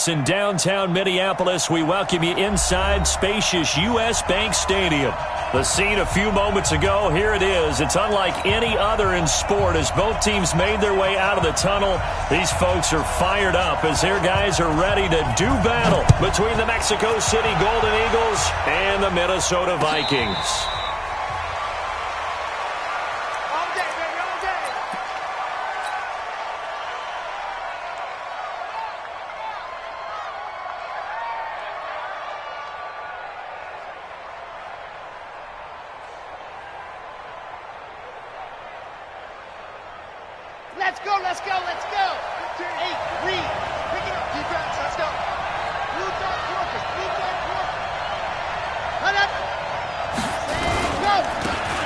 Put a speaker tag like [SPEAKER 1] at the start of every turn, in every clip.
[SPEAKER 1] Sports in downtown Minneapolis. We welcome you inside spacious U.S. Bank Stadium. The scene a few moments ago, here it is. It's unlike any other in sport as both teams made their way out of the tunnel. These folks are fired up as their guys are ready to do battle between the Mexico City Golden Eagles and the Minnesota Vikings.
[SPEAKER 2] Let's go, let's go, let's go. 8, read. Pick it up, defense, let's go. Blue dot Corpus, blue dot Corpus. Run up. Go.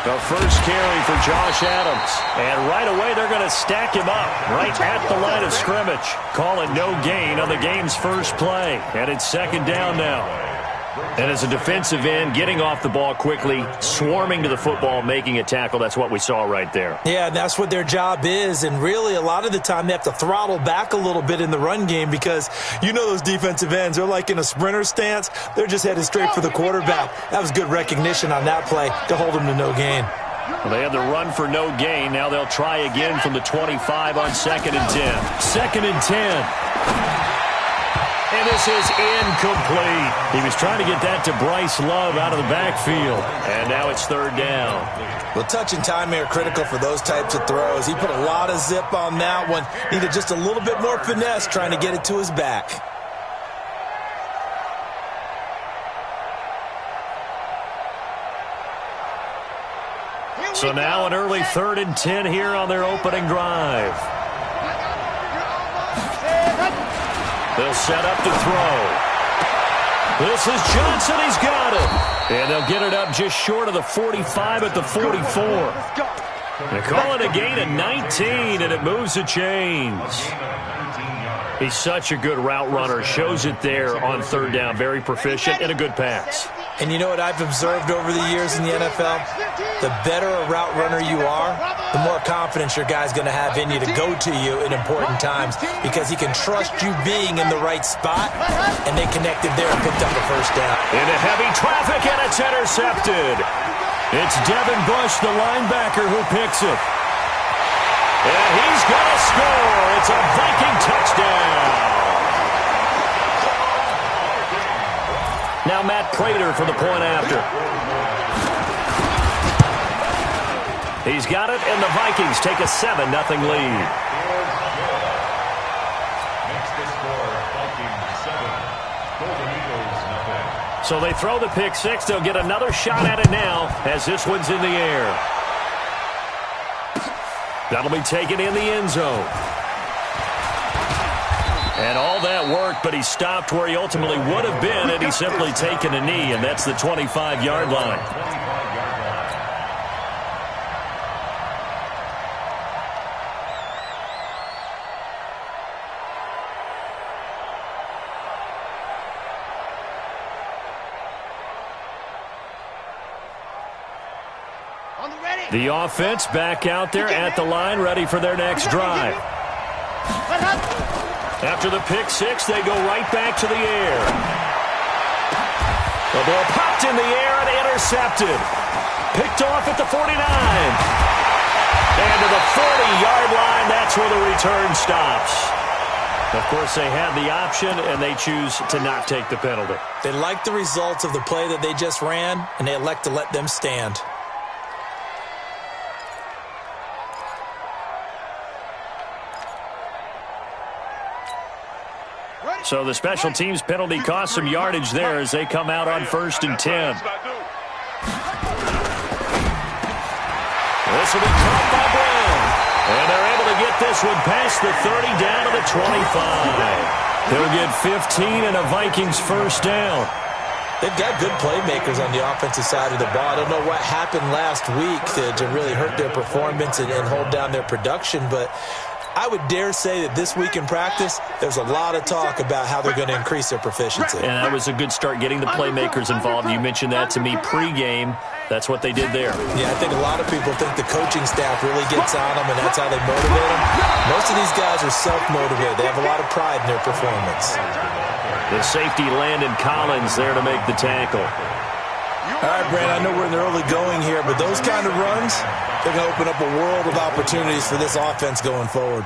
[SPEAKER 1] The first carry for Josh Adams. And right away, they're going to stack him up right at the line of scrimmage. Calling no gain on the game's first play. And it's second down now. And as a defensive end, getting off the ball quickly, swarming to the football, making a tackle, that's what we saw right there.
[SPEAKER 3] Yeah, that's what their job is. And really, a lot of the time, they have to throttle back a little bit in the run game because you know those defensive ends, they're like in a sprinter stance. They're just headed straight for the quarterback. That was good recognition on that play to hold them to no gain.
[SPEAKER 1] Well, they had the run for no gain. Now they'll try again from the 25 on 2nd and 10. 2nd and 10. And this is incomplete. He was trying to get that to Bryce Love out of the backfield. And now it's 3rd down.
[SPEAKER 3] Well, touch and time are critical for those types of throws. He put a lot of zip on that one. Needed just a little bit more finesse trying to get it to his back.
[SPEAKER 1] So now an early 3rd and 10 here on their opening drive. They'll set up to throw. This is Johnson. He's got it. And they'll get it up just short of the 45 at the 44. They call it a gain of 19, and it moves the chains. He's such a good route runner. Shows it there on 3rd down. Very proficient and a good pass.
[SPEAKER 3] And you know what I've observed over the years in the NFL? The better a route runner you are, the more confidence your guy's going to have in you to go to you in important times because he can trust you being in the right spot, and they connected there and picked up the 1st down.
[SPEAKER 1] Into heavy traffic, and it's intercepted. It's Devin Bush, the linebacker, who picks it. And he's going to score. It's a Viking touchdown. Now Matt Prater for the point after. He's got it, and the Vikings take a 7-0 lead.
[SPEAKER 4] Next to score, Vikings 7, Golden Eagles 0.
[SPEAKER 1] So they throw the pick six. They'll get another shot at it now as this one's in the air. That'll be taken in the end zone. And all that worked, but he stopped where he ultimately would have been had he simply taken a knee, and that's the 25-yard line. The offense back out there at the line, ready for their next drive. After the pick six, they go right back to the air. The ball popped in the air and intercepted. Picked off at the 49. And to the 40-yard line, that's where the return stops. Of course, they had the option, and they choose to not take the penalty.
[SPEAKER 3] They like the results of the play that they just ran, and they elect to let them stand.
[SPEAKER 1] So the special teams penalty cost some yardage there as they come out on 1st and 10. This will be caught by Brown. And they're able to get this one past the 30 down to the 25. They'll get 15 and a Vikings 1st down.
[SPEAKER 3] They've got good playmakers on the offensive side of the ball. I don't know what happened last week to really hurt their performance and hold down their production, but I would dare say that this week in practice, there's a lot of talk about how they're going to increase their proficiency.
[SPEAKER 1] And that was a good start getting the playmakers involved. You mentioned that to me pregame. That's what they did there.
[SPEAKER 3] Yeah, I think a lot of people think the coaching staff really gets on them, and that's how they motivate them. Most of these guys are self-motivated. They have a lot of pride in their performance.
[SPEAKER 1] The safety Landon Collins there to make the tackle.
[SPEAKER 3] All right, Brand, I know we're in the early going here, but those kind of runs, they're going to open up a world of opportunities for this offense going forward.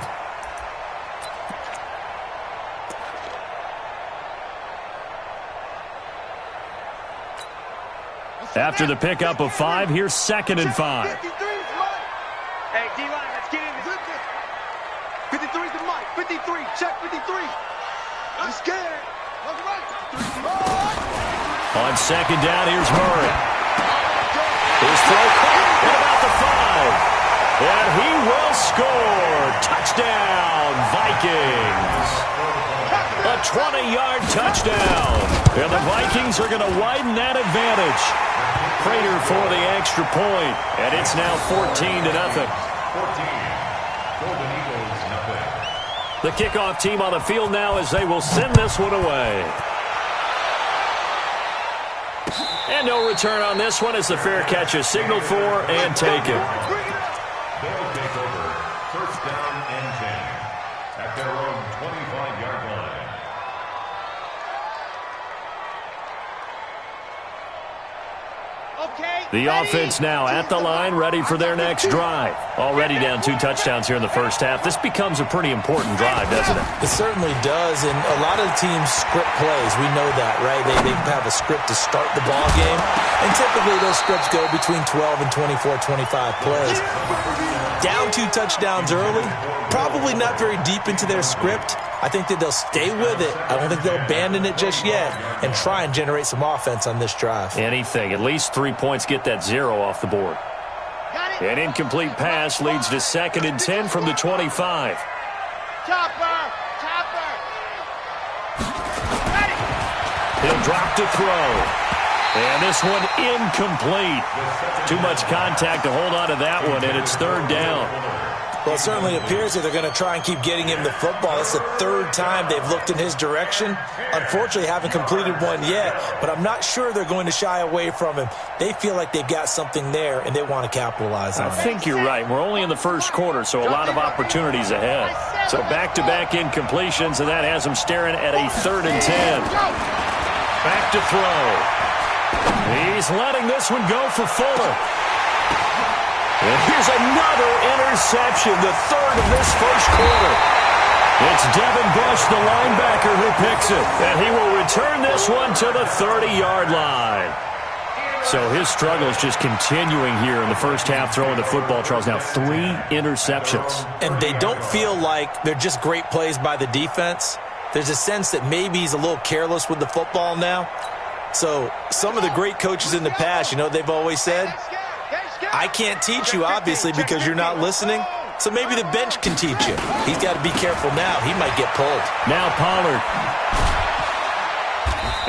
[SPEAKER 1] After the pickup of 5, here's 2nd and 5.
[SPEAKER 2] Hey, D-line, let's get in this. 53's the mic. 53, check 53. I'm scared.
[SPEAKER 1] On 2nd down, here's Murray. His throw caught at about the 5. And he will score. Touchdown, Vikings. A 20-yard touchdown. And the Vikings are going to widen that advantage. Prater for the extra point. And it's now 14-0.
[SPEAKER 4] 14. Golden Eagles, nothing.
[SPEAKER 1] The kickoff team on the field now as they will send this one away. And no return on this one as the fair catch is signaled for and taken.
[SPEAKER 4] They'll take over. First down and 10 at their own 25-yard line.
[SPEAKER 1] The offense now at the line, ready for their next drive. Already down 2 touchdowns here in the first half. This becomes a pretty important drive, doesn't it?
[SPEAKER 3] It certainly does, and a lot of the teams script plays. We know that, right? They have a script to start the ball game, and typically those scripts go between 12 and 24, 25 plays. Down 2 touchdowns early, probably not very deep into their script. I think that they'll stay with it. I don't think they'll abandon it just yet and try and generate some offense on this drive.
[SPEAKER 1] Anything. At least 3 points get that 0 off the board. An incomplete pass leads to 2nd and 10 from the 25.
[SPEAKER 2] Chopper.
[SPEAKER 1] He'll drop to throw. And this one incomplete. Too much contact to hold on to that one, and it's 3rd down.
[SPEAKER 3] Well, it certainly appears that they're going to try and keep getting him the football. It's the 3rd time they've looked in his direction. Unfortunately, haven't completed one yet, but I'm not sure they're going to shy away from him. They feel like they've got something there, and they want to capitalize on it.
[SPEAKER 1] I think you're right. We're only in the first quarter, so a lot of opportunities ahead. So back-to-back incompletions, and that has them staring at a 3rd and 10. Back to throw. He's letting this one go for Fuller. And here's another interception, the 3rd of this first quarter. It's Devin Bush, the linebacker, who picks it. And he will return this one to the 30-yard line. So his struggle is just continuing here in the first half, throwing the football. Charles, now 3 interceptions.
[SPEAKER 3] And they don't feel like they're just great plays by the defense. There's a sense that maybe he's a little careless with the football now. So some of the great coaches in the past, you know, they've always said, I can't teach you, obviously, because you're not listening. So maybe the bench can teach you. He's got to be careful now. He might get pulled.
[SPEAKER 1] Now Pollard.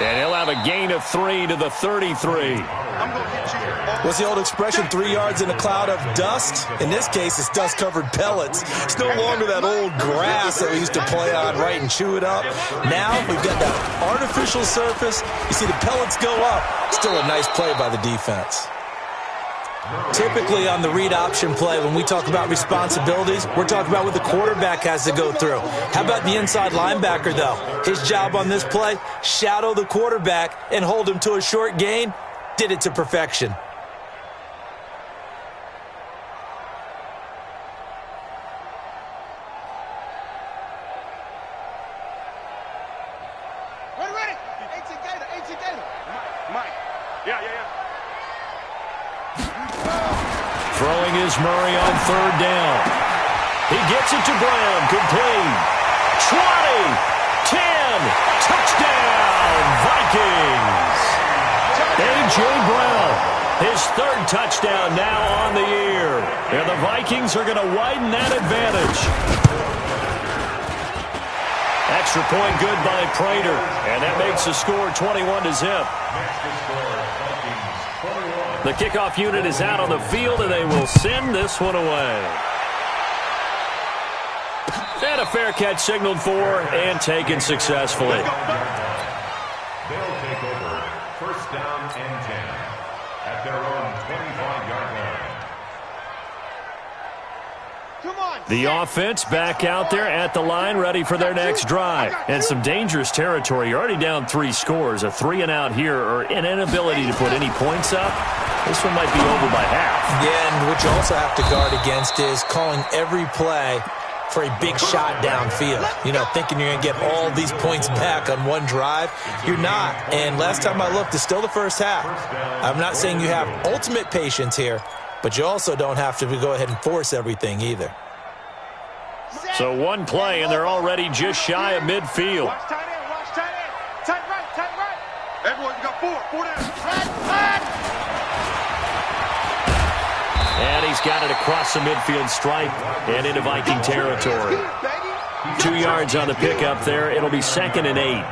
[SPEAKER 1] And he'll have a gain of 3 to the 33.
[SPEAKER 3] What's the old expression, 3 yards in a cloud of dust? In this case, it's dust-covered pellets. It's no longer that old grass that we used to play on, right, and chew it up. Now we've got that artificial surface. You see the pellets go up. Still a nice play by the defense. Typically on the read option play, when we talk about responsibilities, we're talking about what the quarterback has to go through. How about the inside linebacker, though? His job on this play, shadow the quarterback and hold him to a short gain. Did it to perfection.
[SPEAKER 2] Ready. 18 Gator. Mike. Yeah.
[SPEAKER 1] Throwing is Murray on 3rd down. He gets it to Brown. Complete. 20. 10. Touchdown, Vikings. A.J. Brown. His 3rd touchdown now on the year. And the Vikings are going to widen that advantage. Extra point good by Prater. And that makes the score 21-0. The kickoff unit is out on the field, and they will send this one away. And a fair catch signaled for and taken successfully.
[SPEAKER 4] They'll take over. First down and 10 at their own 25-yard
[SPEAKER 1] The offense back out there at the line, ready for their next drive. And some dangerous territory. You're already down 3 scores. A 3-and-out here, or an inability to put any points up. This one might be over by half.
[SPEAKER 3] Yeah, and what you also have to guard against is calling every play for a big shot downfield. You know, thinking you're going to get all these points back on one drive. You're not. And last time I looked, it's still the first half. I'm not saying you have ultimate patience here, but you also don't have to go ahead and force everything either.
[SPEAKER 1] So one play, and they're already just shy of midfield.
[SPEAKER 2] Watch tight end, watch tight end. Tight right, tight right. Everyone, you got 4 down.
[SPEAKER 1] And he's got it across the midfield stripe and into Viking territory. 2 yards on the pickup there. It'll be 2nd and 8.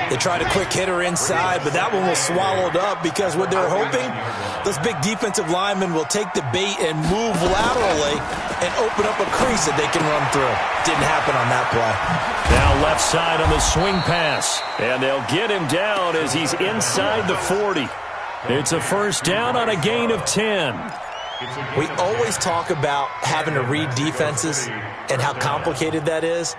[SPEAKER 3] They tried a quick hitter inside, but that one was swallowed up because what they're hoping, those big defensive linemen will take the bait and move laterally and open up a crease that they can run through. Didn't happen on that play.
[SPEAKER 1] Now left side on the swing pass. And they'll get him down as he's inside the 40. It's a first down on a gain of 10.
[SPEAKER 3] We always talk about having to read defenses and how complicated that is.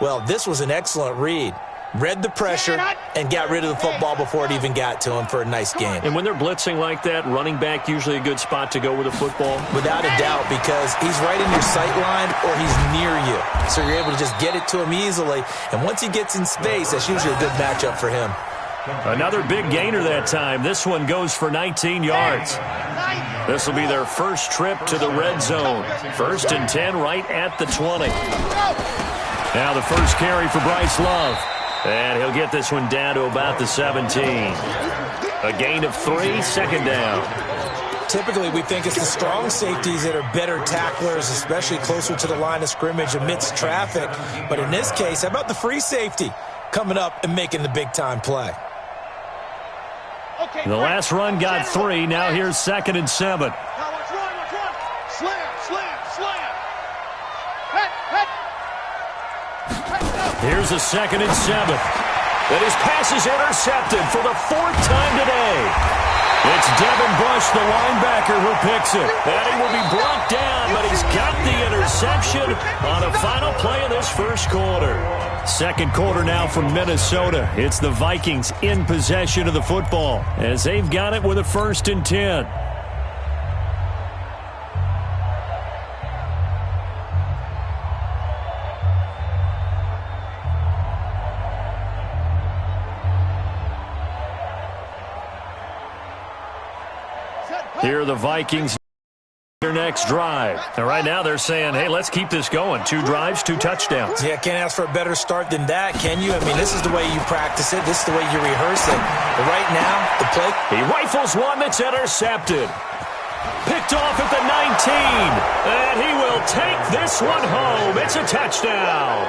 [SPEAKER 3] Well, this was an excellent read. Read the pressure and got rid of the football before it even got to him for a nice game.
[SPEAKER 1] And when they're blitzing like that, running back usually a good spot to go with the football?
[SPEAKER 3] Without a doubt, because he's right in your sight line or he's near you. So you're able to just get it to him easily. And once he gets in space, that's usually a good matchup for him.
[SPEAKER 1] Another big gainer that time. This one goes for 19 yards. This will be their first trip to the red zone. 1st and 10 right at the 20. Now the first carry for Bryce Love. And he'll get this one down to about the 17. A gain of 3, 2nd down.
[SPEAKER 3] Typically, we think it's the strong safeties that are better tacklers, especially closer to the line of scrimmage amidst traffic. But in this case, how about the free safety coming up and making the big-time play?
[SPEAKER 1] The last run got 3. Now here's 2nd and 7.
[SPEAKER 2] Now watch one. Slam, slam, slam. Head.
[SPEAKER 1] Here's a 2nd and 7. And his pass is intercepted for the 4th time today. It's Devin Bush, the linebacker, who picks it. And he will be brought down, but he's got the interception on a final play of this first quarter. Second quarter now from Minnesota. It's the Vikings in possession of the football as they've got it with a 1st and 10. Here are the Vikings. Their next drive. And right now they're saying, hey, let's keep this going. 2 drives, 2 touchdowns.
[SPEAKER 3] Yeah, can't ask for a better start than that, can you? I mean, this is the way you practice it. This is the way you rehearse it. But right now, the play...
[SPEAKER 1] He rifles one that's intercepted. Picked off at the 19. And he will take this one home. It's a touchdown.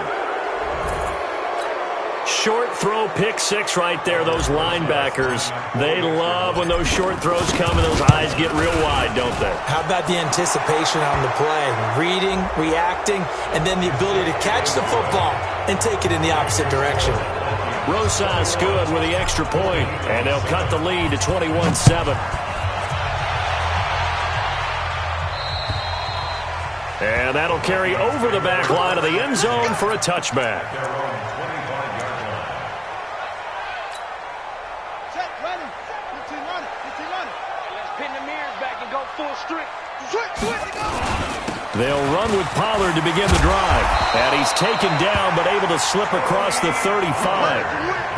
[SPEAKER 1] Short throw, pick 6 right there. Those linebackers, they love when those short throws come and those eyes get real wide, don't they?
[SPEAKER 3] How about the anticipation on the play? Reading, reacting, and then the ability to catch the football and take it in the opposite direction.
[SPEAKER 1] Rosas good with the extra point, and they'll cut the lead to 21-7. And that'll carry over the back line of the end zone for a touchback. They'll run with Pollard to begin the drive. And he's taken down but able to slip across the 35.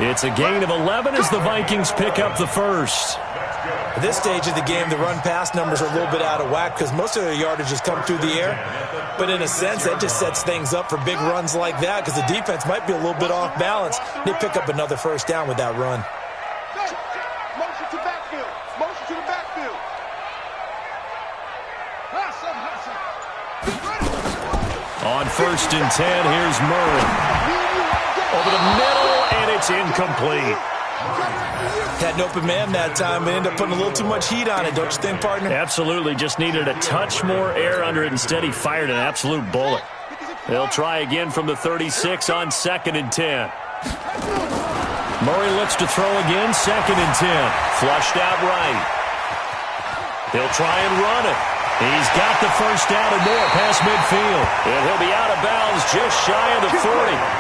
[SPEAKER 1] It's a gain of 11 as the Vikings pick up the first.
[SPEAKER 3] At this stage of the game, the run-pass numbers are a little bit out of whack because most of their yardage has come through the air. But in a sense, that just sets things up for big runs like that because the defense might be a little bit off balance. They pick up another first down with that run.
[SPEAKER 2] Motion to backfield. Motion to the backfield.
[SPEAKER 1] On 1st and 10, here's Murray. Over the middle, and it's incomplete.
[SPEAKER 3] Had an open man that time, but ended up putting a little too much heat on it, don't you think, partner?
[SPEAKER 1] Absolutely. Just needed a touch more air under it. Instead, he fired an absolute bullet. They'll try again from the 36 on 2nd and 10. Murray looks to throw again, 2nd and 10. Flushed out right. They'll try and run it. He's got the first down and more past midfield. And he'll be out of bounds just shy of the 40.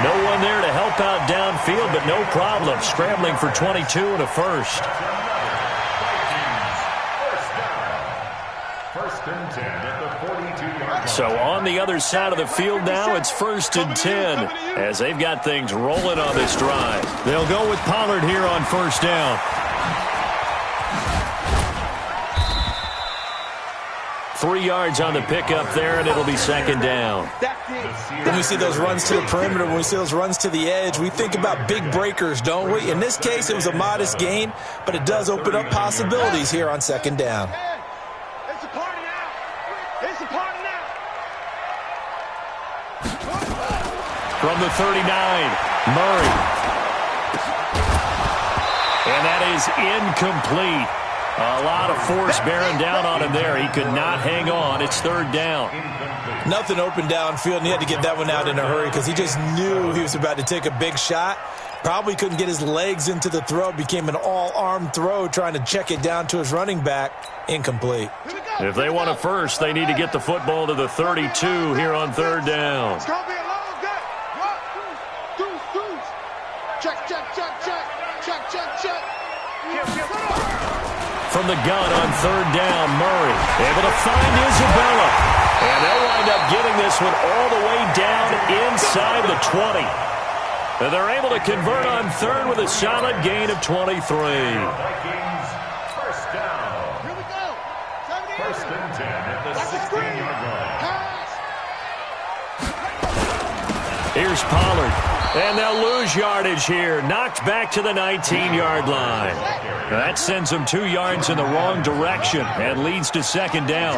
[SPEAKER 1] No one there to help out downfield, but no problem. Scrambling for 22 and a first.
[SPEAKER 4] First and 10 at the 42-yard line.
[SPEAKER 1] So on the other side of the field now, it's first and 10 as they've got things rolling on this drive. They'll go with Pollard here on first down. 3 yards on the pickup there, and it'll be second down.
[SPEAKER 3] When we see those runs to the perimeter, when we see those runs to the edge, we think about big breakers, don't we? In this case, it was a modest gain, but it does open up possibilities here on second down.
[SPEAKER 2] It's a party now. It's a party now.
[SPEAKER 1] From the 39, Murray. And that is incomplete. A lot of force bearing down on him there. He could not hang on. It's third down.
[SPEAKER 3] Nothing open downfield, and he had to get that one out in a hurry because he just knew he was about to take a big shot. Probably couldn't get his legs into the throw. Became an all-arm throw trying to check it down to his running back. Incomplete.
[SPEAKER 1] If they want a first, they need to get the football to the 32 here on third down.
[SPEAKER 2] It's going to be a long day. 1, 2, 2. Check, check, check, check. Check, check, check.
[SPEAKER 1] From the gun on third down, Murray able to find Isabella. And they'll wind up getting this one all the way down inside the 20. And they're able to convert on third with a solid gain of 23.
[SPEAKER 4] Vikings, first down.
[SPEAKER 2] Here we go.
[SPEAKER 4] First and 10 at the 16-yard line.
[SPEAKER 2] Pass.
[SPEAKER 1] Here's Pollard. And they'll lose yardage here. Knocked back to the 19-yard line. That sends them 2 yards in the wrong direction and leads to second down.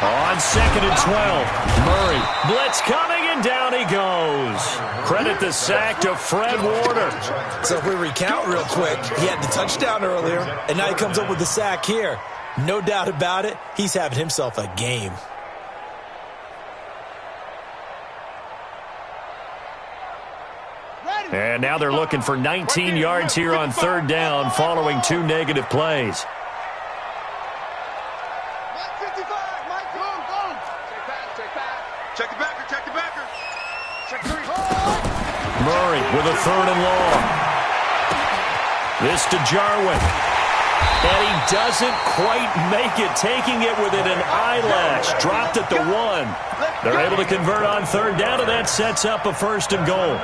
[SPEAKER 1] On second and 12, Murray. Blitz coming, and down he goes. Credit the sack to Fred Warner.
[SPEAKER 3] So if we recount real quick, he had the touchdown earlier, and now he comes up with the sack here. No doubt about it, he's having himself a game.
[SPEAKER 1] And now they're looking for 19 yards here on third down following 2 negative plays.
[SPEAKER 2] Mike 55, Mike, go. Check back. Check the backer, check the backer. Check 3.
[SPEAKER 1] Murray with a third and long. This to Jarwin. And he doesn't quite make it, taking it within an eyelash. Dropped at the 1. They're able to convert on third down, and that sets up a first and goal.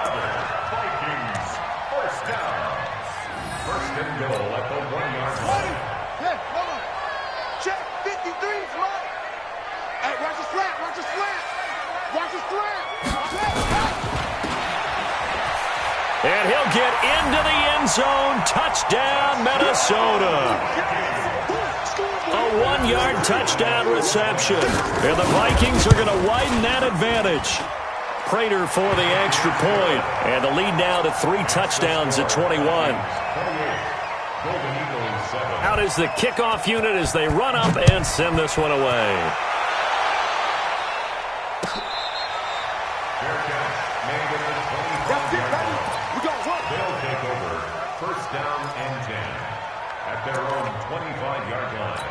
[SPEAKER 1] And he'll get into the end zone. Touchdown, Minnesota. A 1-yard touchdown reception. And the Vikings are going to widen that advantage. Prater for the extra point. And the lead now to 3 touchdowns at 21. Out is the kickoff unit as they run up and send this one away.
[SPEAKER 4] They'll take over first down and 10 at their own 25-yard line.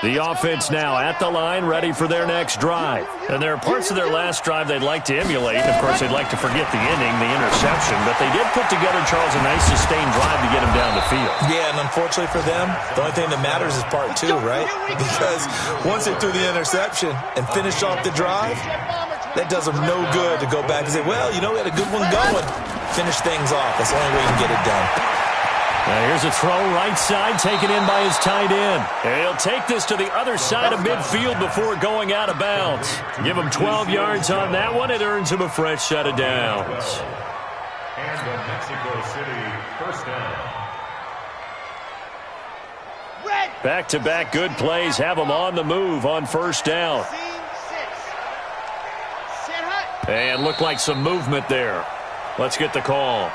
[SPEAKER 1] The offense now at the line, ready for their next drive. And there are parts of their last drive they'd like to emulate. And, of course, they'd like to forget the inning, the interception. But they did put together, Charles, a nice sustained drive to get them down the field.
[SPEAKER 3] Yeah, and unfortunately for them, the only thing that matters is part 2, right? Because once they threw the interception and finished off the drive, that does them no good to go back and say, well, you know, we had a good one going. Finish things off. That's the only way you can get it done.
[SPEAKER 1] Now here's a throw right side, taken in by his tight end. And he'll take this to the other side of midfield before going out of bounds. Give him 12 yards on that one. It earns him a fresh set of downs.
[SPEAKER 4] And the Mexico City first down.
[SPEAKER 1] Back-to-back good plays have him on the move on first down. And looked like some movement there. Let's get the call.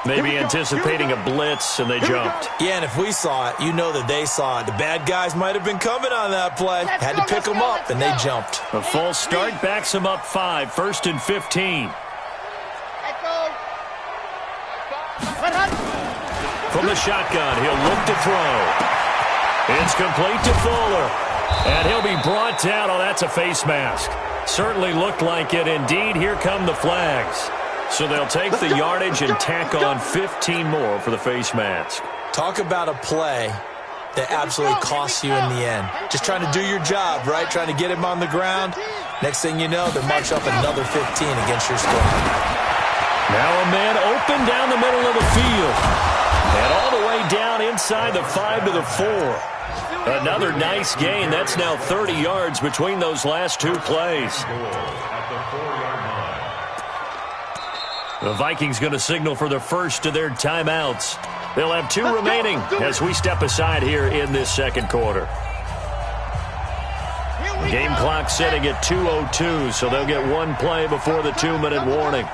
[SPEAKER 1] Maybe anticipating a blitz, and they jumped.
[SPEAKER 3] Yeah, and if we saw it, you know that they saw it. The bad guys might have been coming on that play. Had to pick them up, and they jumped.
[SPEAKER 1] A false start backs them up 5, first and 15. from the shotgun. He'll look to throw. It's complete to Fuller. And he'll be brought down. Oh, that's a face mask. Certainly looked like it. Indeed, here come the flags. So they'll take the yardage and tack on 15 more for the face mask.
[SPEAKER 3] Talk about a play that absolutely costs you in the end. Just trying to do your job, right? Trying to get him on the ground. Next thing you know, they march up another 15 against your squad.
[SPEAKER 1] Now a man open down the middle of the field. And all the way down inside the 5 to the 4. Another nice gain. That's now 30 yards between those last two plays. The Vikings going to signal for the first of their timeouts. They'll have 2 remaining as we step aside here in this second quarter. Game clock setting at 2:02, so they'll get 1 play before the 2-minute warning.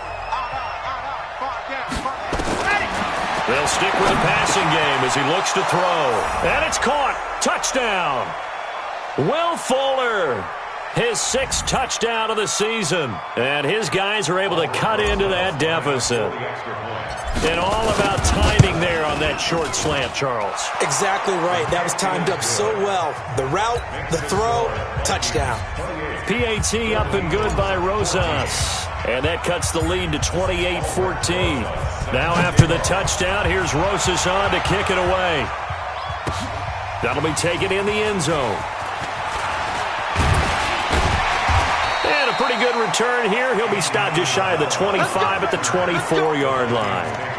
[SPEAKER 1] They'll stick with the passing game as he looks to throw. And it's caught. Touchdown. Will Fuller. His 6th touchdown of the season. And his guys are able to cut into that deficit. And all about timing there on that short slant, Charles.
[SPEAKER 3] Exactly right. That was timed up so well. The route, the throw, touchdown.
[SPEAKER 1] PAT up and good by Rosas. And that cuts the lead to 28-14. Now after the touchdown, here's Rosas on to kick it away. That'll be taken in the end zone. And a pretty good return here. He'll be stopped just shy of the 25 at the 24-yard line.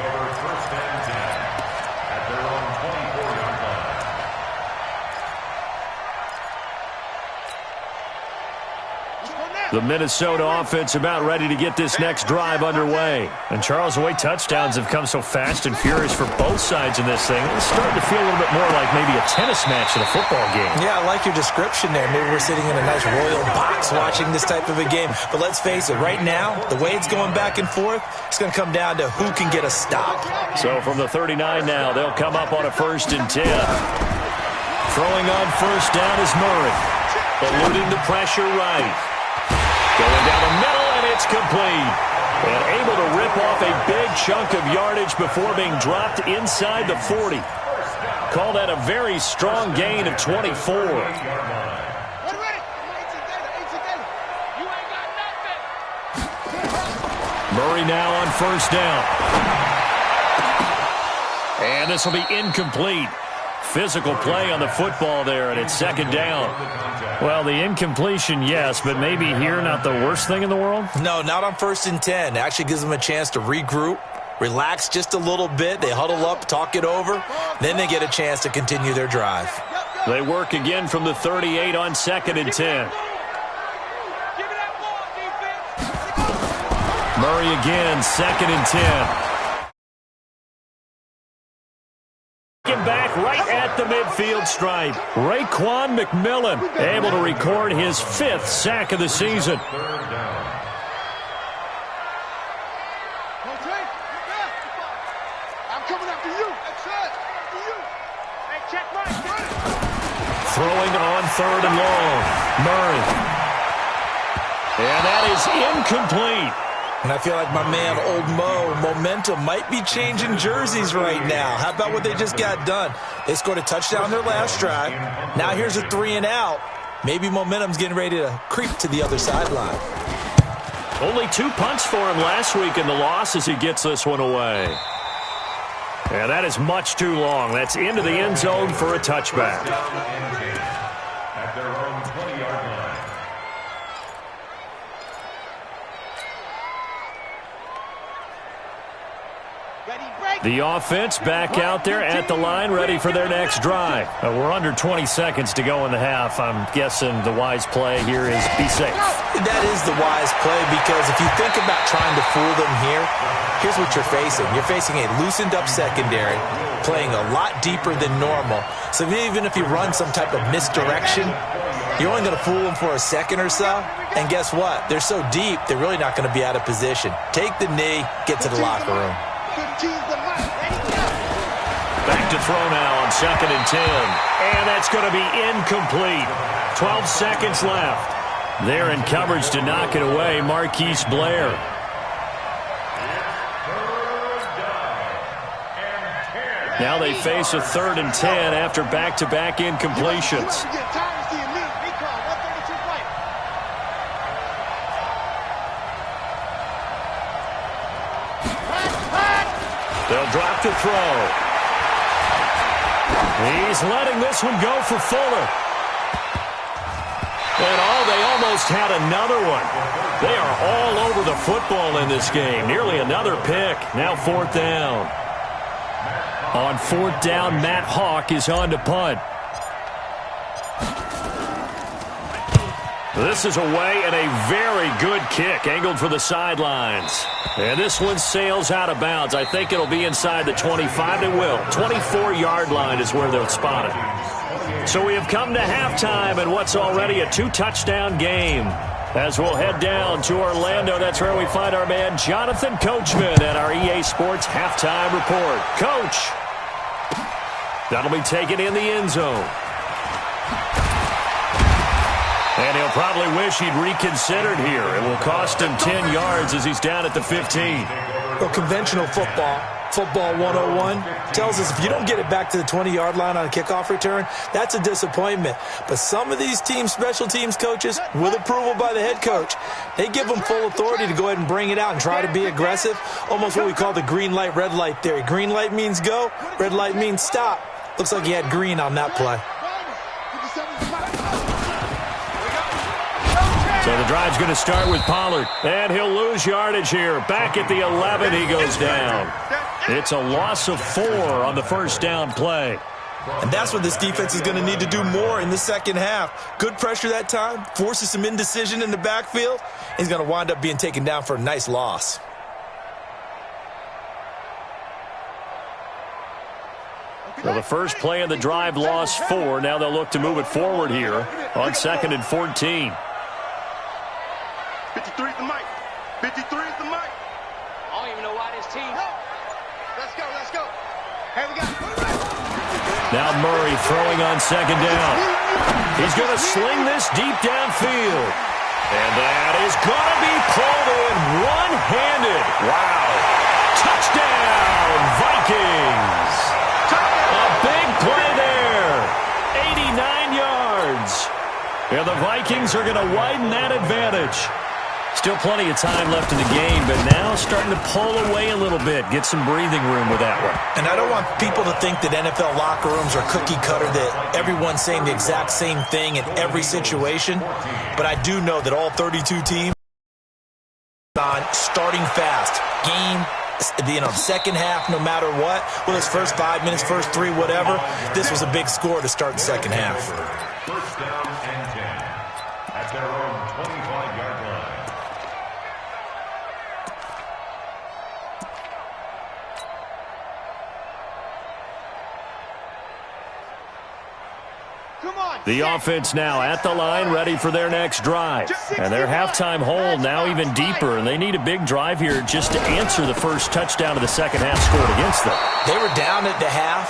[SPEAKER 1] The Minnesota offense about ready to get this next drive underway. And, Charles, the way touchdowns have come so fast and furious for both sides in this thing, it's starting to feel a little bit more like maybe a tennis match in a football game. Yeah, I like your description there. Maybe we're sitting in a nice royal box watching this type of a game. But let's face it, right now, the way it's going back and forth, it's going to come down to who can get a stop. So from the 39 now, they'll come up on a 1st and 10. Throwing on 1st down is Murray. Eluding the pressure right. Going down the middle, and it's complete. And able to rip off a big chunk of yardage before being dropped inside the 40. Call that a very strong gain of 24. Murray now on 1st down. And this will be incomplete. Physical play on the football there, and it's 2nd down. Well, the incompletion, yes, but maybe here not the worst thing in the world? No, not on 1st and 10. It actually gives them a chance to regroup, relax just a little bit. They huddle up, talk it over. Then they get a chance to continue their drive. They work again from the 38 on 2nd and 10. Murray again, 2nd and 10. Back right at the midfield stripe. Raekwon McMillan able to record his 5th sack of the season. Throwing on 3rd and long. Murray. And that is incomplete. And I feel like my man, Old Mo, momentum might be changing jerseys right now. How about what they just got done? They scored a touchdown their last drive. Now here's a 3 and out. Maybe momentum's getting ready to creep to the other sideline. Only 2 punts for him last week in the loss as he gets this one away. And that is much too long. That's into the end zone for a touchback. At their own 20-yard line. The offense back out there at the line, ready for their next drive. We're under 20 seconds to go in the half. I'm guessing the wise play here is be safe. That is the wise play, because if you think about trying to fool them here, here's what you're facing. You're facing a loosened up secondary, playing a lot deeper than normal. So even if you run some type of misdirection, you're only going to fool them for a second or so. And guess what? They're so deep, they're really not going to be out of position. Take the knee, get to the locker room. Back to throw now on 2nd and 10. And that's going to be incomplete. 12 seconds left. They're in coverage to knock it away, Marquise Blair. Now they face a 3rd and 10 after back-to-back incompletions. They'll drop to throw. He's letting this one go for Fuller. And they almost had another one. They are all over the football in this game. Nearly another pick. Now 4th down. On 4th down, Matt Hawk is on to punt. This is away and a very good kick, angled for the sidelines. And this one sails out of bounds. I think it'll be inside the 25. It will. 24-yard line is where they'll spot it. So we have come to halftime in what's already a 2-touchdown game. As we'll head down to Orlando, that's where we find our man Jonathan Coachman at our EA Sports Halftime Report. Coach, that'll be taken in the end zone. And he'll probably wish he'd reconsidered here. It will cost him 10 yards as he's down at the 15.
[SPEAKER 3] Well, conventional football 101, tells us if you don't get it back to the 20-yard line on a kickoff return, that's a disappointment. But some of these teams, special teams coaches, with approval by the head coach, they give them full authority to go ahead and bring it out and try to be aggressive. Almost what we call the green light, red light theory. Green light means go, red light means stop. Looks like he had green on that play.
[SPEAKER 1] So the drive's going to start with Pollard, and he'll lose yardage here. Back at the 11, he goes down. It's a loss of 4 on the first down play.
[SPEAKER 3] And that's what this defense is going to need to do more in the second half. Good pressure that time, forces some indecision in the backfield. He's going to wind up being taken down for a nice loss.
[SPEAKER 1] So the first play of the drive lost 4. Now they'll look to move it forward here on 2nd and 14.
[SPEAKER 2] 53 is the mic. 53 is the mic.
[SPEAKER 5] I don't even know why this team.
[SPEAKER 2] Let's go, let's go. Hey, we got.
[SPEAKER 1] Now Murray throwing on 2nd down. He's going to sling this deep downfield. And that is going to be pulled in one-handed. Wow. Touchdown, Vikings. A big play there. 89 yards. And the Vikings are going to widen that advantage. Still plenty of time left in the game, but now starting to pull away a little bit, get some breathing room with that one.
[SPEAKER 3] And I don't want people to think that NFL locker rooms are cookie cutter, that everyone's saying the exact same thing in every situation. But I do know that all 32 teams on starting fast. Game, second half, no matter what. Whether it's first 5 minutes, first 3, whatever. This was a big score to start the second half.
[SPEAKER 4] First down and 10 at their own 25-yard line.
[SPEAKER 1] The offense now at the line, ready for their next drive. And their halftime hole now even deeper, and they need a big drive here just to answer the first touchdown of the second half scored against them.
[SPEAKER 3] They were down at the half.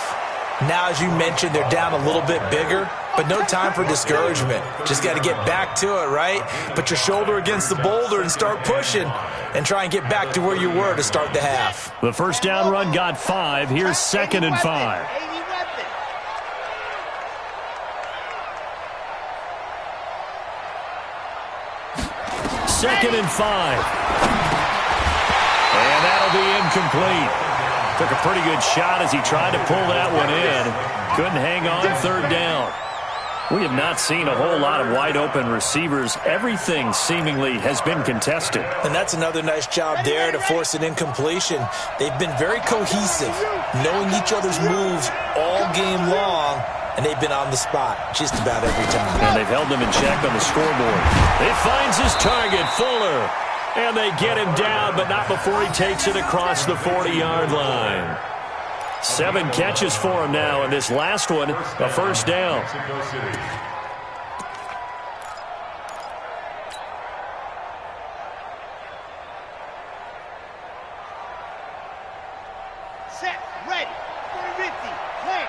[SPEAKER 3] Now, as you mentioned, they're down a little bit bigger, but no time for discouragement. Just got to get back to it, right? Put your shoulder against the boulder and start pushing and try and get back to where you were to start the half.
[SPEAKER 1] The first down run got 5. Here's 2nd and 5. 2nd and 5. And that'll be incomplete. Took a pretty good shot as he tried to pull that one in. Couldn't hang on 3rd down. We have not seen a whole lot of wide-open receivers. Everything seemingly has been contested.
[SPEAKER 3] And that's another nice job there to force an incompletion. They've been very cohesive, knowing each other's moves all game long, and they've been on the spot just about every time.
[SPEAKER 1] And they've held them in check on the scoreboard. He finds his target, Fuller. And they get him down, but not before he takes it across the 40-yard line. 7 catches for him now, and this last one, a first down.
[SPEAKER 2] Set, ready, 50, play.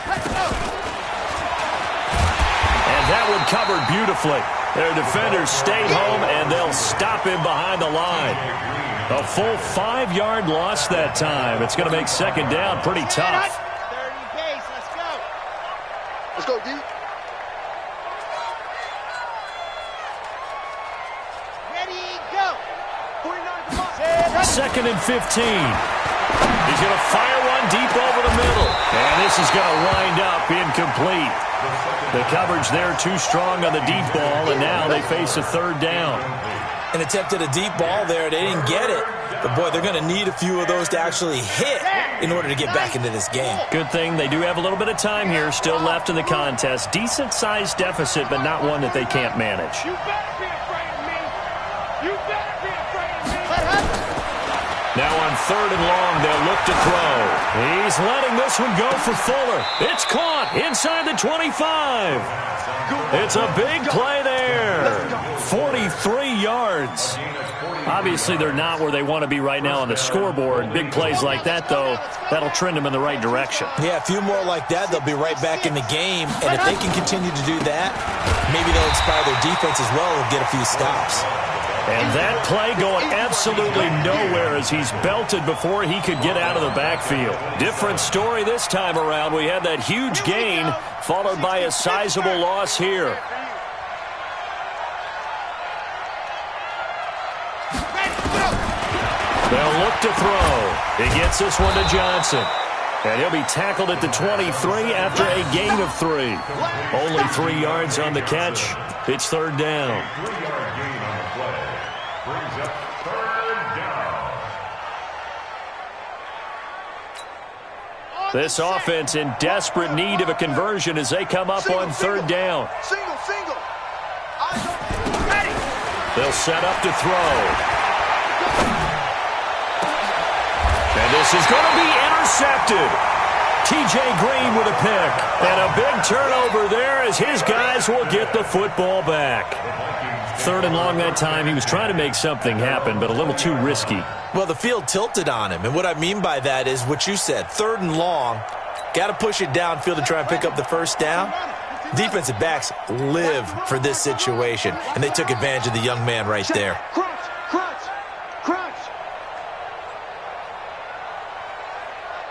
[SPEAKER 2] Let's go.
[SPEAKER 1] And that one covered beautifully. Their defenders stay home, and they'll stop him behind the line. A full 5-yard loss that time. It's going to make second down pretty tough.
[SPEAKER 2] 30 pace. Let's go. Let's go, D. Ready, go. 49, come on.
[SPEAKER 1] Second and 15. He's going to fire one deep over the middle. And this is going to wind up incomplete. The coverage there too strong on the deep ball, and now they face a third down.
[SPEAKER 3] And attempted a deep ball there. They didn't get it. But, boy, they're going to need a few of those to actually hit in order to get back into this game.
[SPEAKER 1] Good thing they do have a little bit of time here still left in the contest. Decent-sized deficit, but not one that they can't manage.
[SPEAKER 2] You better be afraid of me. You better be afraid of me.
[SPEAKER 1] Now on third and long, they'll look to throw. He's letting this one go for Fuller. It's caught inside the 25. It's a big play there. 43 yards. Obviously, they're not where they want to be right now on the scoreboard. Big plays like that, though, that'll trend them in the right direction.
[SPEAKER 3] Yeah, a few more like that, they'll be right back in the game. And if they can continue to do that, maybe they'll inspire their defense as well and get a few stops.
[SPEAKER 1] And that play going absolutely nowhere as he's belted before he could get out of the backfield. Different story this time around. We had that huge gain followed by a sizable loss here. They'll look to throw. He gets this one to Johnson. And he'll be tackled at the 23 after a gain of 3. Only 3 yards on the catch. It's third down.
[SPEAKER 4] 3-yard gain on the play. Brings up third down.
[SPEAKER 1] This offense in desperate need of a conversion as they come up on third down.
[SPEAKER 2] Single. Ready.
[SPEAKER 1] They'll set up to throw. And this is going to be intercepted. T.J. Green with a pick. And a big turnover there as his guys will get the football back. Third and long that time. He was trying to make something happen, but a little too risky.
[SPEAKER 3] Well, the field tilted on him. And what I mean by that is what you said. Third and long. Got to push it downfield to try and pick up the first down. Defensive backs live for this situation. And they took advantage of the young man right there.
[SPEAKER 2] Crunch.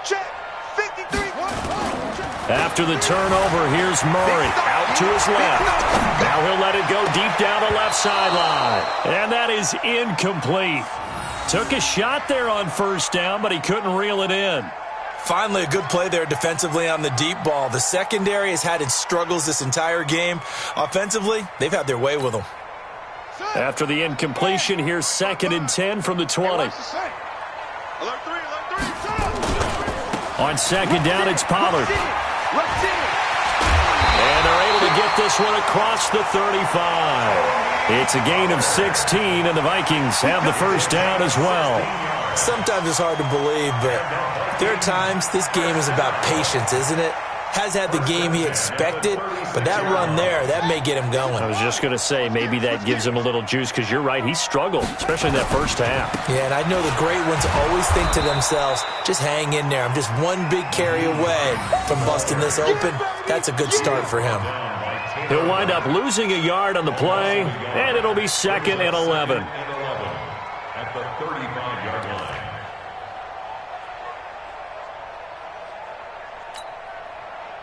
[SPEAKER 2] Check. 53.
[SPEAKER 1] After the turnover, here's Murray out to his left. Now he'll let it go deep down the left sideline. And that is incomplete. Took a shot there on first down, but he couldn't reel it in.
[SPEAKER 3] Finally, a good play there defensively on the deep ball. The secondary has had its struggles this entire game. Offensively, they've had their way with them.
[SPEAKER 1] After the incompletion, here's second and 10 from the 20.
[SPEAKER 2] Alert 3.
[SPEAKER 1] On second down, it's Pollard. And they're able to get this one across the 35. It's a gain of 16, and the Vikings have the first down as well.
[SPEAKER 3] Sometimes it's hard to believe, but there are times this game is about patience, isn't it? Has had the game he expected, but that run there, that may get him going.
[SPEAKER 1] I was just going to say, maybe that gives him a little juice, because you're right, he struggled, especially in that first half.
[SPEAKER 3] Yeah, and I know the great ones always think to themselves, just hang in there. I'm just one big carry away from busting this open. That's a good start for him.
[SPEAKER 1] He'll wind up losing a yard on the play, and it'll be second and 11.
[SPEAKER 4] At the 35-yard line.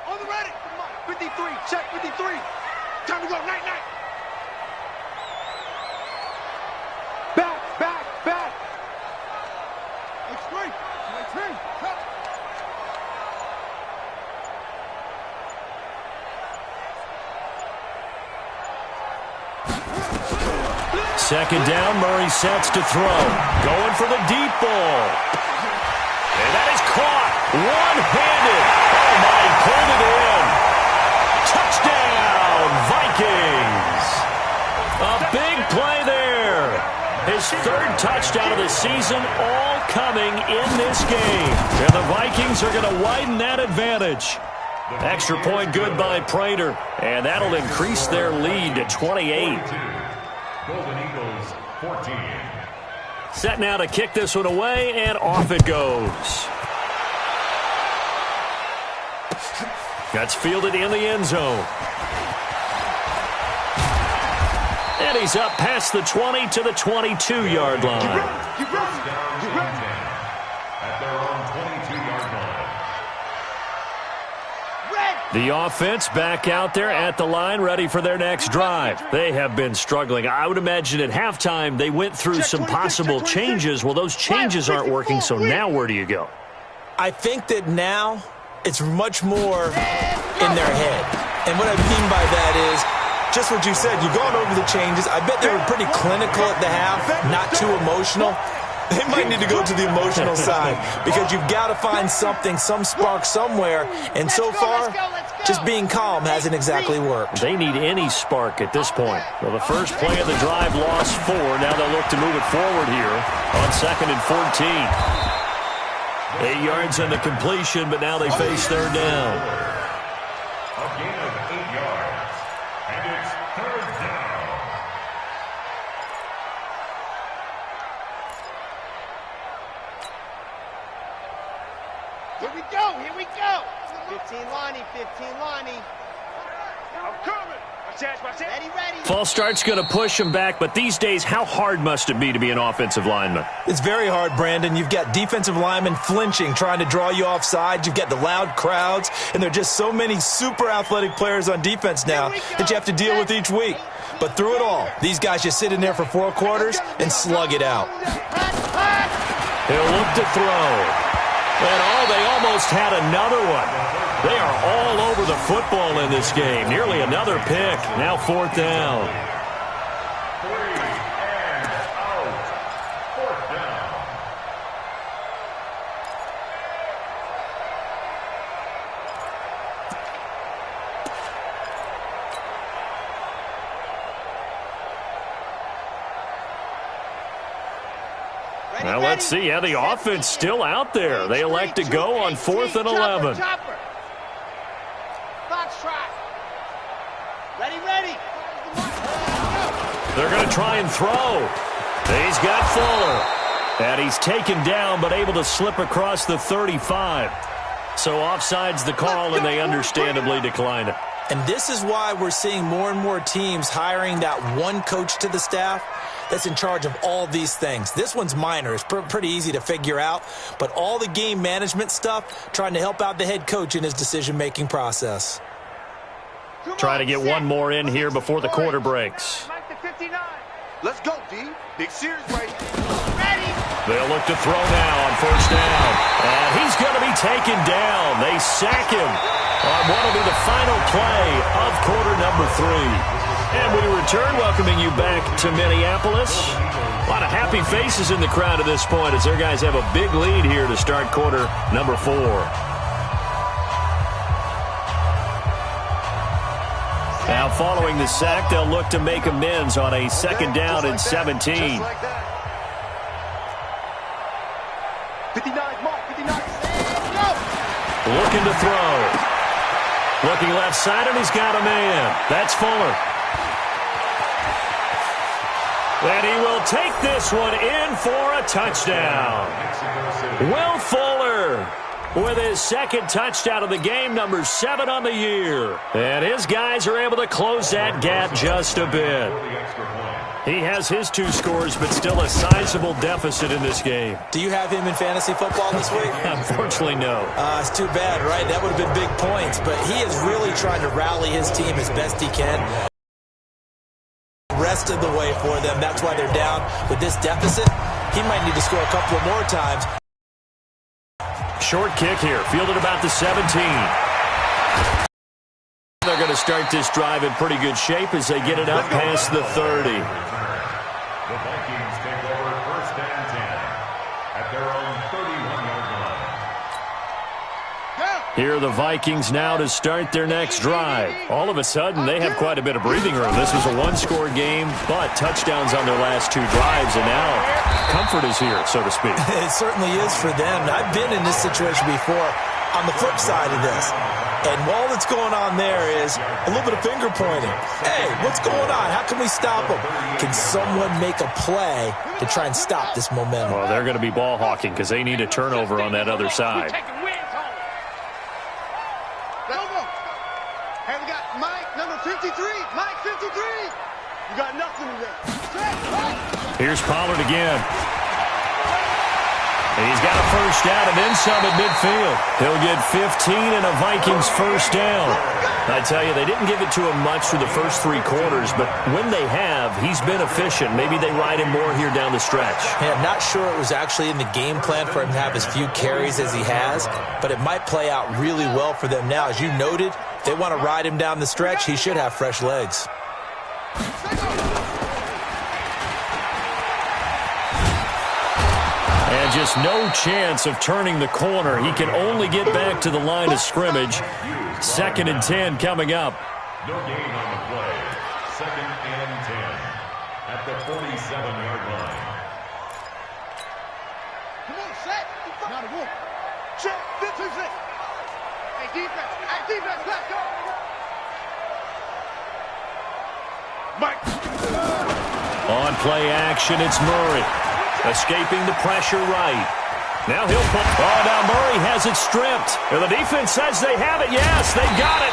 [SPEAKER 2] On the ready. 53. Check 53. Time to go. Night. Back. X3. Cut.
[SPEAKER 1] Second down, Murray sets to throw. Going for the deep ball. And that is caught. One-handed. Oh, my, he pulled it in. Touchdown, Vikings. A big play there. His third touchdown of the season, all coming in this game. And the Vikings are going to widen that advantage. Extra point good by Prater. And that'll increase their lead to 28.
[SPEAKER 4] Golden Eagles 14.
[SPEAKER 1] Set now to kick this one away, and off it goes. That's fielded in the end zone. And he's up past the 20 to the 22-yard line.
[SPEAKER 4] First down and 10 at their own 22-yard line.
[SPEAKER 1] The offense back out there at the line, ready for their next drive. They have been struggling. I would imagine at halftime they went through some possible changes. Well, those changes aren't working, so now where do you go?
[SPEAKER 3] I think that now it's much more in their head. And what I mean by that is just what you said. You've gone over the changes. I bet they were pretty clinical at the half, not too emotional. They might need to go to the emotional side because you've got to find something, some spark somewhere. And so far, just being calm hasn't exactly worked.
[SPEAKER 1] They need any spark at this point. Well, the first play of the drive lost 4. Now they'll look to move it forward here on 2nd and 14. 8 yards on the completion, but now they face third down.
[SPEAKER 4] A gain of 8 yards, and it's third down.
[SPEAKER 2] Here we go, here we go. 15 Lonnie, 15 Lonnie. I'm coming. Ready, ready.
[SPEAKER 1] False start's going to push him back, but these days, how hard must it be to be an offensive lineman?
[SPEAKER 3] It's very hard, Brandon. You've got defensive linemen flinching, trying to draw you off sides. You've got the loud crowds, and there are just so many super athletic players on defense now that you have to deal with each week. But through it all, these guys just sit in there for 4 quarters and slug it out.
[SPEAKER 1] He'll look to throw. And they almost had another one. They are all over the football in this game. Nearly another pick. Now 4th down.
[SPEAKER 4] 3 and out. 4th down.
[SPEAKER 1] Now let's see how the offense still out there. They elect to go on 4th and 11.
[SPEAKER 2] Ready, ready.
[SPEAKER 1] They're going to try and throw. He's got Fuller. And he's taken down, but able to slip across the 35. So offside's the call, and they understandably decline it.
[SPEAKER 3] And this is why we're seeing more and more teams hiring that one coach to the staff that's in charge of all these things. This one's minor. It's pretty easy to figure out. But all the game management stuff, trying to help out the head coach in his decision-making process.
[SPEAKER 1] Try to get one more in here before the quarter breaks.
[SPEAKER 2] Let's go, D. Big series right here. Ready.
[SPEAKER 1] They'll look to throw now on 1st down. And he's going to be taken down. They sack him on what will be the final play of quarter number 3. And we return, welcoming you back to Minneapolis. A lot of happy faces in the crowd at this point as their guys have a big lead here to start quarter number 4. Now following the sack, they'll look to make amends on a 2nd down and 17.
[SPEAKER 2] 59, Mark, 59.
[SPEAKER 1] Looking to throw. Looking left side, and he's got a man. That's Fuller. And he will take this one in for a touchdown. Will Fuller with his 2nd touchdown of the game, number 7 on the year. And his guys are able to close that gap just a bit. He has his 2 scores, but still a sizable deficit in this game.
[SPEAKER 3] Do you have him in fantasy football this week?
[SPEAKER 1] Unfortunately, no.
[SPEAKER 3] It's too bad, right? That would have been big points. But he is really trying to rally his team as best he can. Rest of the way for them. That's why they're down with this deficit. He might need to score a couple of more times.
[SPEAKER 1] Short kick here, fielded about the 17. They're going to start this drive in pretty good shape as they get it up past the 30.
[SPEAKER 4] The Vikings take over 1st and 10 at their own 31-yard line.
[SPEAKER 1] Here are the Vikings now to start their next drive. All of a sudden, they have quite a bit of breathing room. This was a 1-score game, but touchdowns on their last 2 drives, and now comfort is here, so to speak.
[SPEAKER 3] It certainly is for them. I've been in this situation before on the flip side of this. And all that's going on there is a little bit of finger pointing. Hey, what's going on? How can we stop them? Can someone make a play to try and stop this momentum?
[SPEAKER 1] Well, they're going to be ball hawking because they need a turnover on that other side.
[SPEAKER 2] Hey, we got Mike, number 53. Mike, 53. You got nothing in there.
[SPEAKER 1] Here's Pollard again. And he's got a first down and then some at midfield. He'll get 15 and a Vikings first down. I tell you, they didn't give it to him much through the first 3 quarters, but when they have, he's been efficient. Maybe they ride him more here down the stretch.
[SPEAKER 3] Yeah, I'm not sure it was actually in the game plan for him to have as few carries as he has, but it might play out really well for them now. As you noted, they want to ride him down the stretch. He should have fresh legs.
[SPEAKER 1] And just no chance of turning the corner. He can only get back to the line of scrimmage. 2nd and 10 coming up.
[SPEAKER 4] No gain on the play. 2nd and 10 at the 47-yard line.
[SPEAKER 2] Come on, set. Not a move. Check. 56. Hey, defense. Hey, defense. Let's go. Mike.
[SPEAKER 1] On play action, it's Murray. Escaping the pressure right. Now he'll put... Oh, now Murray has it stripped. And the defense says they have it. Yes, they got it.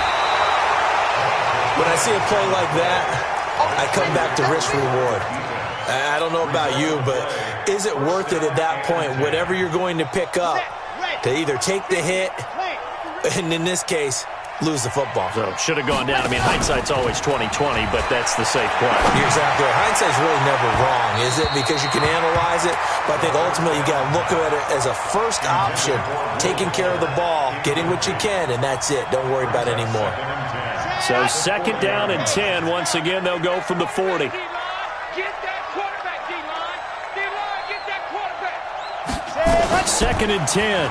[SPEAKER 3] When I see a play like that, I come back to risk reward. I don't know about you, but is it worth it at that point, whatever you're going to pick up, to either take the hit, and in this case, lose the football?
[SPEAKER 1] So should have gone down. I mean, hindsight's always 20/20, but that's the safe play.
[SPEAKER 3] You're exactly right. Hindsight's really never wrong, is it? Because you can analyze it, but I think ultimately you got to look at it as a first option, taking care of the ball, getting what you can, and that's it. Don't worry about it anymore.
[SPEAKER 1] So 2nd down and 10. Once again, they'll go from the 40.
[SPEAKER 5] Get that quarterback, D-line. D-line, get that quarterback.
[SPEAKER 1] 2nd and 10.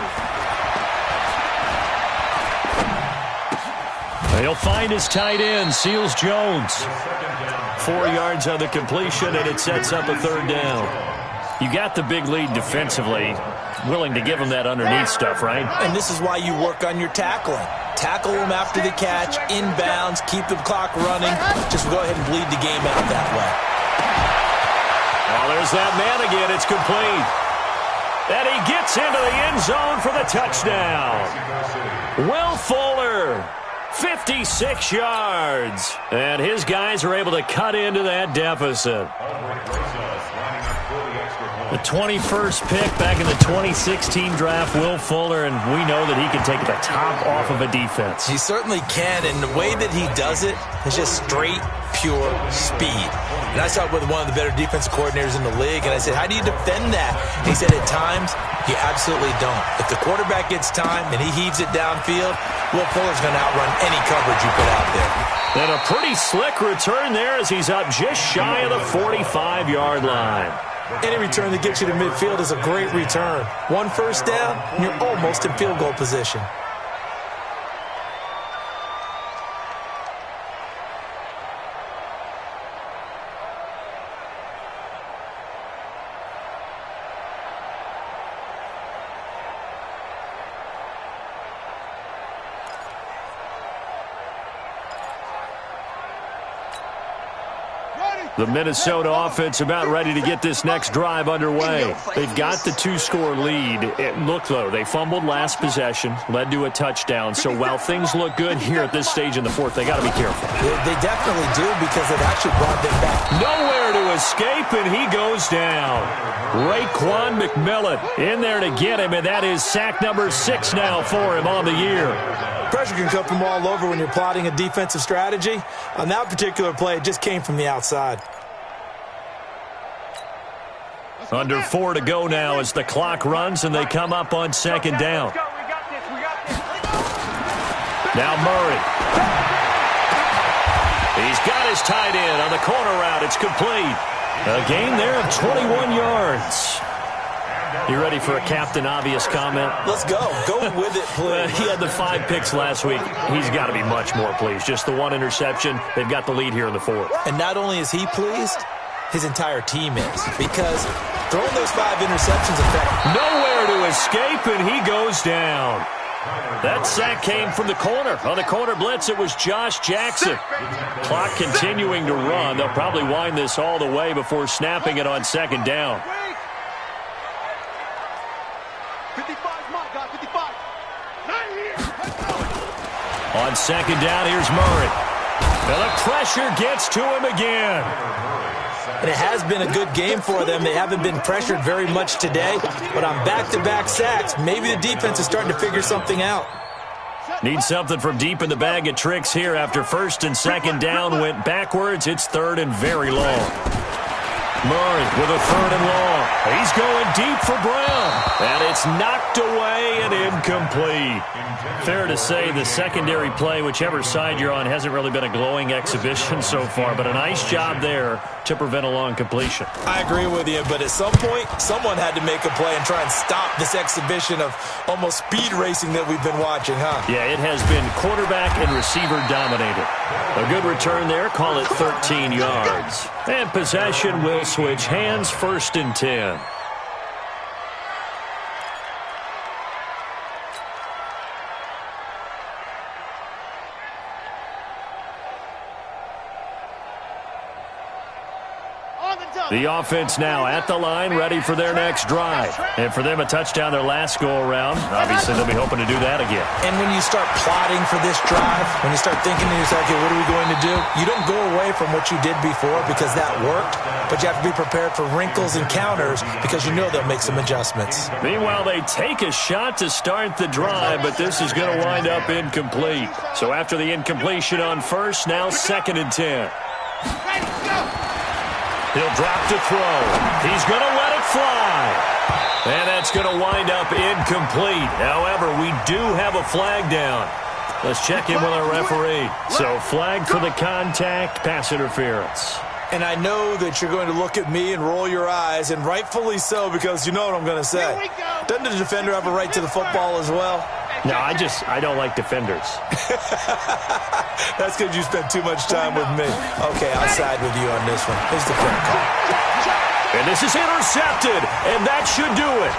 [SPEAKER 1] He'll find his tight end, Seals Jones. 4 yards on the completion, and it sets up a 3rd down. You got the big lead defensively. Willing to give him that underneath stuff, right?
[SPEAKER 3] And this is why you work on your tackling. Tackle them after the catch, inbounds, keep the clock running. Just go ahead and bleed the game out that way.
[SPEAKER 1] Well, there's that man again. It's complete. And he gets into the end zone for the touchdown. Will Fuller, 56 yards. And his guys are able to cut into that deficit. The 21st pick back in the 2016 draft, Will Fuller, and we know that he can take the top off of a defense.
[SPEAKER 3] He certainly can, and the way that he does it is just straight, pure speed. And I talked with one of the better defensive coordinators in the league, and I said, how do you defend that? And he said, at times, you absolutely don't. If the quarterback gets time and he heaves it downfield, Will Fuller's going to outrun any coverage you put out there.
[SPEAKER 1] And a pretty slick return there as he's up just shy of the 45-yard line.
[SPEAKER 3] Any return that gets you to midfield is a great return. 1 first down, and you're almost in field goal position.
[SPEAKER 1] The Minnesota offense about ready to get this next drive underway. They've got the 2-score lead. It looked, though, they fumbled last possession, led to a touchdown. So while things look good here at this stage in the 4th, they got to be careful.
[SPEAKER 3] They definitely do because they've actually brought them back.
[SPEAKER 1] Nowhere to escape, and he goes down. Raekwon McMillan in there to get him, and that is sack number 6 now for him on the year.
[SPEAKER 3] Pressure can come from all over when you're plotting a defensive strategy. On that particular play, it just came from the outside.
[SPEAKER 1] Under 4 to go now as the clock runs and they come up on 2nd down. Now Murray. He's got his tight end on the corner route. It's complete. A gain there of 21 yards. You ready for a Captain Obvious comment?
[SPEAKER 3] Let's go. Go with it, please.
[SPEAKER 1] He had the 5 picks last week. He's got to be much more pleased. Just the 1 interception. They've got the lead here in the 4th.
[SPEAKER 3] And not only is he pleased, his entire team is. Because throwing those 5 interceptions affect
[SPEAKER 1] nowhere to escape, and he goes down. That sack came from the corner. On the corner blitz, it was Josh Jackson. Clock continuing to run. They'll probably wind this all the way before snapping it on 2nd down.
[SPEAKER 2] 55's my guy, 55.
[SPEAKER 1] On 2nd down, here's Murray. And the pressure gets to him again.
[SPEAKER 3] And it has been a good game for them. They haven't been pressured very much today, but on back-to-back sacks, maybe the defense is starting to figure something out.
[SPEAKER 1] Need something from deep in the bag of tricks here after first and second down went backwards. It's third and very long. Murray with a third and long. He's going deep for Brown. And it's knocked away and incomplete. Fair to say the secondary play, whichever side you're on, hasn't really been a glowing exhibition so far, but a nice job there to prevent a long completion.
[SPEAKER 3] I agree with you, but at some point, someone had to make a play and try and stop this exhibition of almost speed racing that we've been watching, huh?
[SPEAKER 1] Yeah, it has been quarterback and receiver dominated. A good return there, call it 13 yards. And possession will switch hands, first and 10. The offense now at the line, ready for their next drive. And for them, a touchdown their last go-around. Obviously, they'll be hoping to do that again.
[SPEAKER 3] And when you start plotting for this drive, when you start thinking to yourself, okay, what are we going to do? You don't go away from what you did before because that worked, but you have to be prepared for wrinkles and counters because you know they'll make some adjustments.
[SPEAKER 1] Meanwhile, they take a shot to start the drive, but this is going to wind up incomplete. So after the incompletion on first, now second and 10. He'll drop to throw. He's going to let it fly. And that's going to wind up incomplete. However, we do have a flag down. Let's check in with our referee. So flag for the contact, pass interference.
[SPEAKER 3] And I know that you're going to look at me and roll your eyes, and rightfully so, because you know what I'm going to say. Doesn't the defender have a right to the football as well?
[SPEAKER 1] No, I don't like defenders.
[SPEAKER 3] That's because you spent too much time with me. Okay, I'll side with you on this one. Here's the fair call.
[SPEAKER 1] And this is intercepted, and that should do it.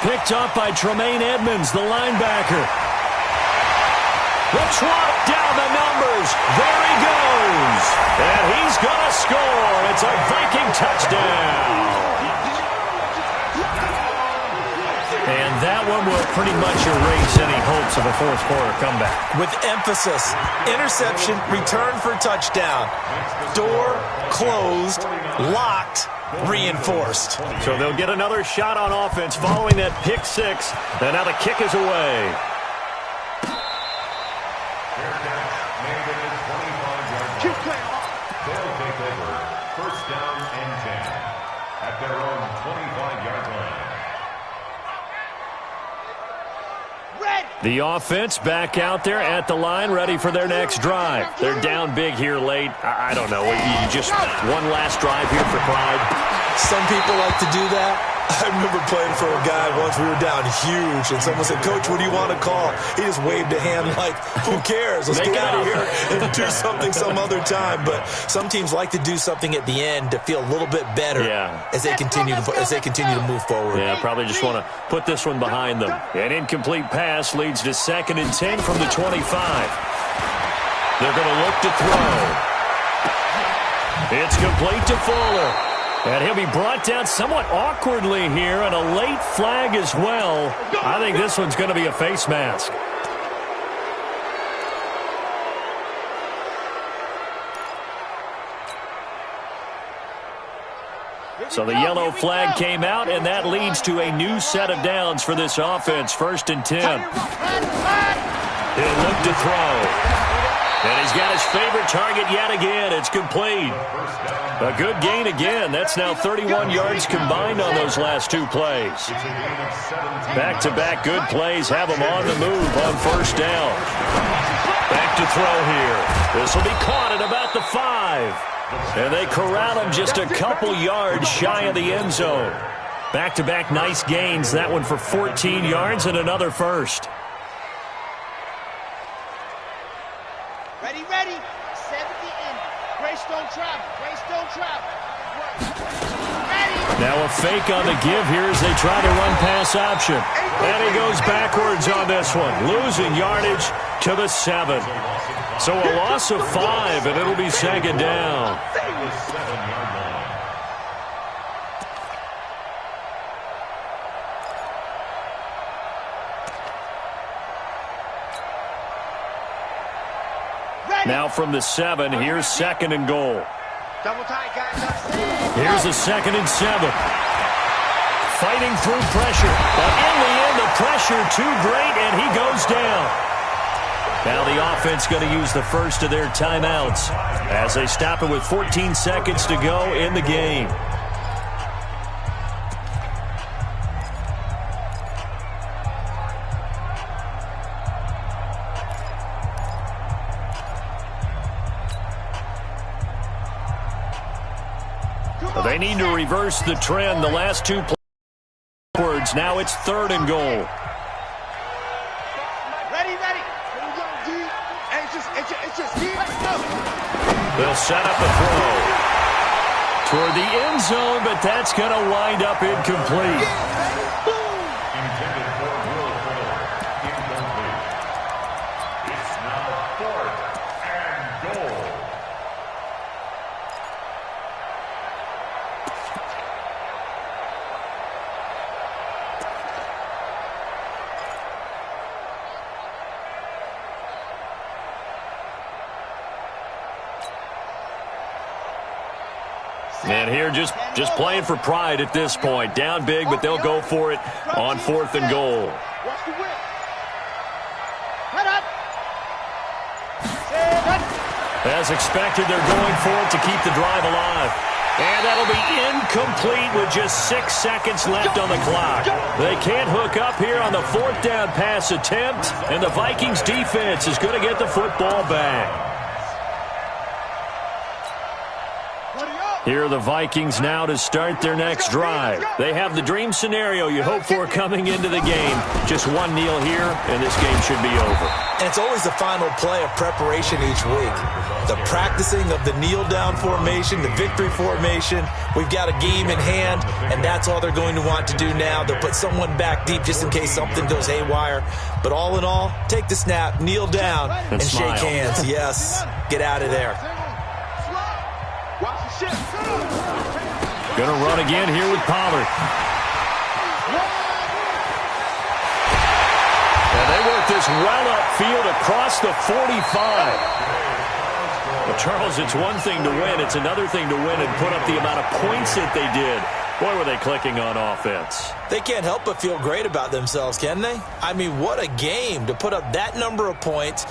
[SPEAKER 1] Picked up by Tremaine Edmonds, the linebacker. The trot down the numbers. There he goes. And he's going to score. It's a Viking touchdown. And that one will pretty much erase any hopes of a fourth quarter comeback.
[SPEAKER 3] With emphasis, interception, return for touchdown. Door closed, locked, reinforced.
[SPEAKER 1] So they'll get another shot on offense following that pick six. And now the kick is away.
[SPEAKER 4] They'll take over first down and 10 at their own 25-yard line.
[SPEAKER 1] The offense back out there at the line, ready for their next drive. They're down big here late. I don't know. You just one last drive here for pride.
[SPEAKER 3] Some people like to do that. I remember playing for a guy once. We were down huge, and someone said, "Coach, what do you want to call?" He just waved a hand like, "Who cares? Let's get out of here and do something some other time." But some teams like to do something at the end to feel a little bit better as they continue to move forward.
[SPEAKER 1] Yeah, probably just want to put this one behind them. An incomplete pass leads to second and 10 from the 25. They're going to look to throw. It's complete to Fuller. And he'll be brought down somewhat awkwardly here, and a late flag as well. I think this one's going to be a face mask. So the yellow flag came out, and that leads to a new set of downs for this offense. First and 10. He'll look to throw. And he's got his favorite target yet again. It's complete. A good gain again. That's now 31 yards combined on those last two plays. Back-to-back good plays have him on the move on first down. Back to throw here. This will be caught at about the 5. And they corral him just a couple yards shy of the end zone. Back-to-back nice gains. That one for 14 yards and another first.
[SPEAKER 2] Ready. 70 in. Grace don't travel. Ready.
[SPEAKER 1] Now a fake on the give here as they try to run pass option. And he goes backwards on this one, losing yardage to the 7. So a loss of 5, and it'll be second down. Now from the 7, here's 2nd and goal.
[SPEAKER 2] Double tight, guys.
[SPEAKER 1] Here's a 2nd and 7. Fighting through pressure. But in the end, the pressure too great, and he goes down. Now the offense going to use the first of their timeouts as they stop it with 14 seconds to go in the game. They need to reverse the trend. The last 2 plays. Now it's 3rd and goal.
[SPEAKER 2] Ready. Here we go, D. Hey, it's just D. Let's go.
[SPEAKER 1] They'll set up a throw toward the end zone, but that's going to wind up incomplete.
[SPEAKER 4] Intended for Will Fuller. Incomplete. It's now 4th and goal.
[SPEAKER 1] And here just playing for pride at this point. Down big, but they'll go for it on 4th and goal.
[SPEAKER 2] Watch the whip. Head up.
[SPEAKER 1] As expected, they're going for it to keep the drive alive. And that'll be incomplete with just 6 seconds left on the clock. They can't hook up here on the 4th down pass attempt, and the Vikings defense is going to get the football back. Here are the Vikings now to start their next drive. They have the dream scenario you hope for coming into the game. Just one kneel here, and this game should be over.
[SPEAKER 3] And it's always the final play of preparation each week. The practicing of the kneel-down formation, the victory formation. We've got a game in hand, and that's all they're going to want to do now. They'll put someone back deep just in case something goes haywire. But all in all, take the snap, kneel down, and shake hands. Yes, get out of there.
[SPEAKER 1] Going to run again here with Pollard. And they work this well upfield across the 45. Well, Charles, it's one thing to win. It's another thing to win and put up the amount of points that they did. Boy, were they clicking on offense.
[SPEAKER 3] They can't help but feel great about themselves, can they? I mean, what a game to put up that number of points.